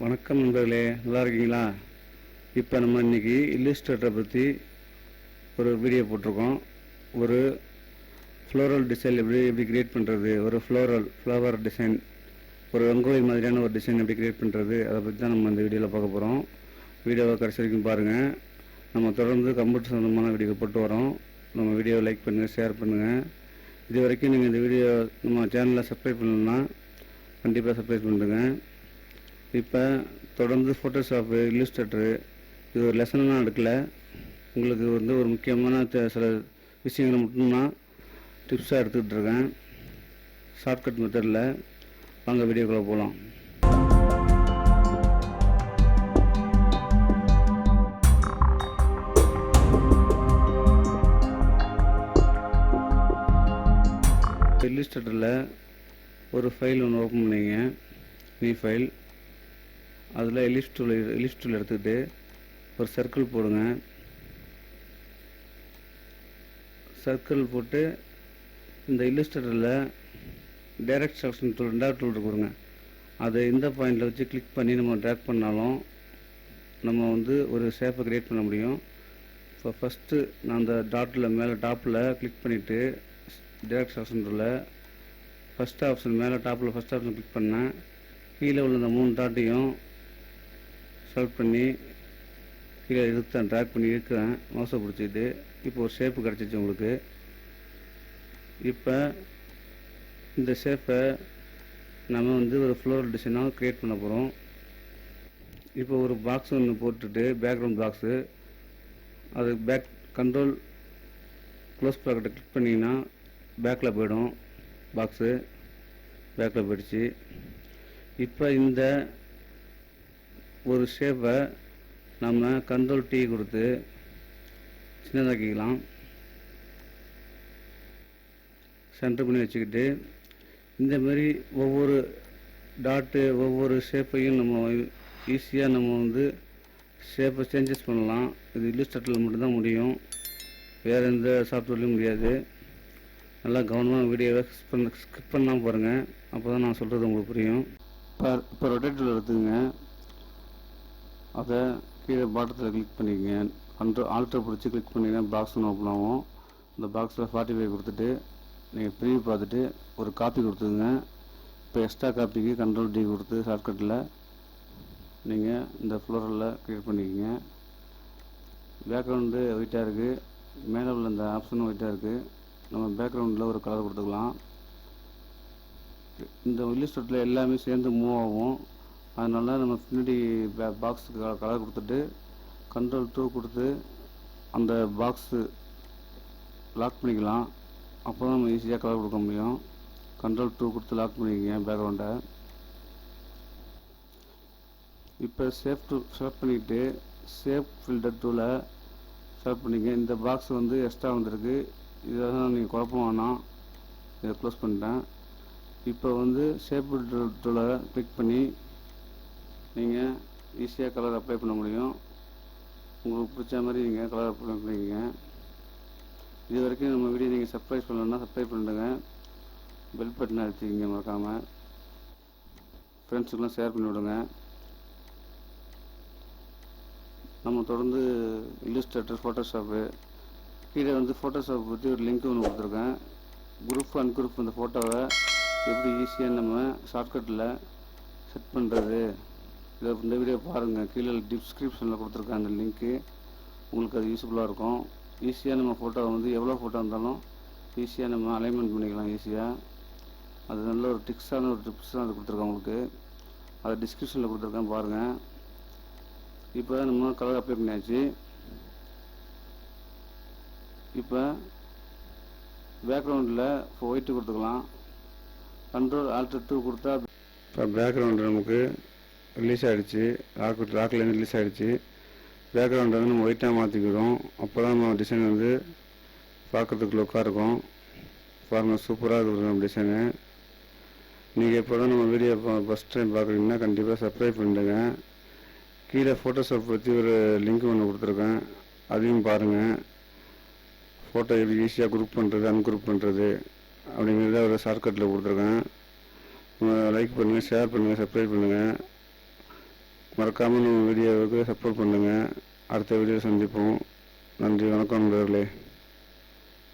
வணக்கம் நண்பர்களே, நல்லா இருக்கீங்களா? இப்போ நம்ம இன்றைக்கி இல்லுஸ்ட்ரேட்டரை பற்றி ஒரு வீடியோ போட்டிருக்கோம். ஒரு ஃப்ளோரல் டிசைன் எப்படி க்ரியேட் பண்ணுறது, ஒரு ஃப்ளவர் டிசைன், ஒரு ரங்கோலி மாதிரியான ஒரு டிசைன் எப்படி க்ரியேட் பண்ணுறது, அதை பற்றி தான் நம்ம இந்த வீடியோவில் பார்க்க போகிறோம். வீடியோவை கடைசி வரைக்கும் பாருங்கள். நம்ம தொடர்ந்து கம்ப்யூட்டர் சம்மந்தமான வீடியோ போட்டு வரோம். நம்ம வீடியோவை லைக் பண்ணுங்கள், ஷேர் பண்ணுங்கள். இது வரைக்கும் நீங்கள் இந்த வீடியோ நம்ம சேனலில் சப்ஸ்கிரைப் பண்ணணுன்னா கண்டிப்பாக சப்ஸ்கிரைப் பண்ணுங்க. இப்போ தொடர்ந்து ஃபோட்டோஷாப், இல்லுஸ்ட்ரேட்டரு இது ஒரு லெசனெலாம் எடுக்கலை. உங்களுக்கு ஒரு முக்கியமான சில விஷயங்களை மட்டும்தான் டிப்ஸாக எடுத்துக்கிட்டு இருக்கேன், ஷார்ட்கட் மெத்தடில். வாங்க வீடியோக்குள்ளே போகலாம். இல்லுஸ்ட்ரேட்டரில் ஒரு ஃபைல் ஒன்று ஓப்பன் பண்ணிங்க, நியூ ஃபைல். அதில் எலிப்ஸ் டூல் எடுத்துக்கிட்டு ஒரு சர்க்கிள் போடுங்க. சர்க்கிள் போட்டு இந்த இல்லுஸ்ட்ரேட்டரில் டைரக்ட் செலக்ஷன் டூல், ரெண்டாவது டூல் இருக்குங்க, அதை இந்த பாயிண்டில் வச்சு கிளிக் பண்ணி நம்ம ட்ராக் பண்ணாலும் நம்ம ஒரு ஷேப்பை க்ரியேட் பண்ண முடியும். இப்போ ஃபஸ்ட்டு நான் அந்த டாட்டில் மேலே டாப்பில் கிளிக் பண்ணிவிட்டு டைரக்ட் செலக்ஷன் டூலில் ஃபஸ்ட் ஆப்ஷன் மேலே டாப்பில் ஃபஸ்ட் ஆப்ஷன் கிளிக் பண்ணேன். கீழே உள்ள இந்த 3 டாட்டையும் செலக்ட் பண்ணி கீழே இழுத்தேன், ட்ராக் பண்ணி இழுக்கிறேன் மவுஸை பிடிச்சிட்டு. இப்போ ஒரு ஷேப்பு கிடச்சிச்சு உங்களுக்கு. இப்போ இந்த ஷேப்பை நம்ம ஒரு ஃப்ளோரல் டிசைனாக க்ரியேட் பண்ண போகிறோம். இப்போ ஒரு பாக்ஸ் ஒன்று போட்டுட்டு, பேக்ரவுண்ட் பாக்ஸு, அது கண்ட்ரோல் க்ளோஸ் ப்ராக்கெட்டை கிளிக் பண்ணிங்கன்னா பேக்கில் போயிடும். பாக்ஸு பேக்கில் போயிடுச்சு. இப்போ இந்த ஒரு ஷேப்பை நம்ம கண்ட்ரோல் T கொடுத்து சின்னதாக்கிக்கலாம், சென்டர் பண்ணி வச்சுக்கிட்டு. இந்தமாரி ஒவ்வொரு டாட்டு, ஒவ்வொரு ஷேப்பையும் நம்ம ஈஸியாக நம்ம ஷேப்பை சேஞ்சஸ் பண்ணலாம். இது இல்லுஸ்ட்ரேட்டரில் மட்டும்தான் முடியும், வேறு எந்த சாஃப்ட்வேர்லையும் முடியாது. நல்லா கவனமாக வீடியோவை ஸ்கிப் பண்ணாமல் பாருங்கள், அப்போ தான் நான் சொல்கிறது உங்களுக்கு புரியும். இப்போ ரொட்டேட் டூல் எடுத்துங்க, அதை கீழே பாட்டத்தில் கிளிக் பண்ணிக்கங்க. ஆல்டர் பிடிச்சி கிளிக் பண்ணிங்கன்னா பாக்ஸ் ஒன்று ஓப்பன் ஆகும். இந்த பாக்ஸில் 45 கொடுத்துட்டு நீங்கள் ப்ரீவியூ பார்த்துட்டு ஒரு காப்பி கொடுத்துங்க. இப்போ எக்ஸ்ட்ரா காப்பிக்கு கண்ட்ரோல் D கொடுத்து ஷார்ட்கட்டில் நீங்கள் இந்த ஃப்ளோரலில் க்ரியேட் பண்ணிக்கோங்க. பேக்ரவுண்டு ஒயிட்டாக இருக்குது, மேலே உள்ள இந்த ஆப்ஷனும் ஒயிட்டாக இருக்குது. நம்ம பேக்ரவுண்டில் ஒரு கலர் கொடுத்துக்கலாம். இந்த இல்லுஸ்ட்ரேட்டரில் எல்லாமே சேர்ந்து மூவ் ஆகும். அதனால் நம்ம பின்னாடி பாக்ஸுக்கு கலர் கொடுத்துட்டு கண்ட்ரோல் 2 கொடுத்து அந்த பாக்ஸு லாக் பண்ணிக்கலாம். அப்போ தான் நம்ம ஈஸியாக கலர் கொடுக்க முடியும். கண்ட்ரோல் 2 கொடுத்து லாக் பண்ணிக்கங்க பேக்ரவுண்டை. இப்போ செலக்ட் பண்ணிக்கிட்டு ஷேப் ஃபில்டர் டூலை செலக்ட் பண்ணிங்க. இந்த பாக்ஸ் எக்ஸ்ட்ரா வந்திருக்கு, இதெல்லாம் நீங்கள் குழப்பம் வேணாம், இதை க்ளோஸ் பண்ணிட்டேன். இப்போ ஷேப் ஃபில்டர் டூலை கிளிக் பண்ணி நீங்கள் ஈஸியாக கலர் அப்ளை பண்ண முடியும். உங்களுக்கு பிடிச்ச மாதிரி நீங்கள் கலர் அப்ளை பண்ணிக்கங்க. இது வரைக்கும் நம்ம வீடியோ நீங்கள் சப்ஸ்கிரைப் பண்ணலன்னா சப்ஸ்கிரைப் பண்ணிடுங்க, பெல் பட்டனை அழுத்திக்கிங்க மறக்காமல். ஃப்ரெண்ட்ஸுக்கெலாம் ஷேர் பண்ணி விடுங்க. நம்ம தொடர்ந்து இல்லுஸ்ட்ரேட்டர், ஃபோட்டோஷாப்பு, கீழே ஃபோட்டோஷாப் பற்றி ஒரு லிங்க் ஒன்று கொடுத்துருக்கேன். குரூப் அண்ட் குரூப் இந்த ஃபோட்டோவை எப்படி ஈஸியாக நம்ம ஷார்ட்கட்டில் செட் பண்ணுறது, இந்த வீடியோ பாருங்கள். கீழே டிஸ்கிரிப்ஷனில் கொடுத்துருக்கேன் அந்த லிங்க்கு, உங்களுக்கு அது யூஸ்ஃபுல்லாக இருக்கும். ஈஸியாக நம்ம ஃபோட்டோ எவ்வளோ ஃபோட்டோ இருந்தாலும் ஈஸியாக நம்ம அலைன்மெண்ட் பண்ணிக்கலாம் ஈஸியாக. அது நல்ல ஒரு டிப்ஸ் தான் அது கொடுத்துருக்கேன் உங்களுக்கு, அதை டிஸ்கிரிப்ஷனில் கொடுத்துருக்கேன் பாருங்கள். இப்போ நம்ம கலர் அப்ளை பண்ணியாச்சு. இப்போ பேக்ரவுண்டில் ஒயிட்டு கொடுத்துக்கலாம். கண்ட்ரோல் ஆல்டர் 2 கொடுத்தா இப்போ பேக்ரவுண்டு நமக்கு ரிலீஸ் ஆகிடுச்சு, லாக்லேருந்து ரிலீஸ் ஆகிடுச்சு. பேக்ரவுண்டை நம்ம ஒயிட்டாக மாற்றிக்கிறோம். அப்போ தான் நம்ம டிசைன் பார்க்குறதுக்கு லுக்காக இருக்கும். பாருங்கள், சூப்பராக இருக்குது நம்ம டிசைனு. நீங்கள் இப்போ தான் நம்ம வீடியோ ஃபஸ்ட் டைம் பார்க்குறீங்கன்னா கண்டிப்பாக சப்ஸ்கிரைப் பண்ணிடுங்க. கீழே ஃபோட்டோஷாப் பற்றி ஒரு லிங்க் ஒன்று கொடுத்துருக்கேன், அதையும் பாருங்கள். ஃபோட்டோ எப்படி ஈஸியாக குரூப் பண்ணுறது, அன்குரூப் பண்ணுறது அப்படிங்கிறத ஒரு ஷார்ட்கட்டில் கொடுத்துருக்கேன். லைக் பண்ணுங்கள், ஷேர் பண்ணுங்கள், சப்ஸ்கிரைப் பண்ணுங்கள். மறக்காமல் நம்ம வீடியோவுக்கு சப்போர்ட் பண்ணுங்கள். அடுத்த வீடியோ சந்திப்போம். நன்றி, வணக்கம் நண்பர்களே.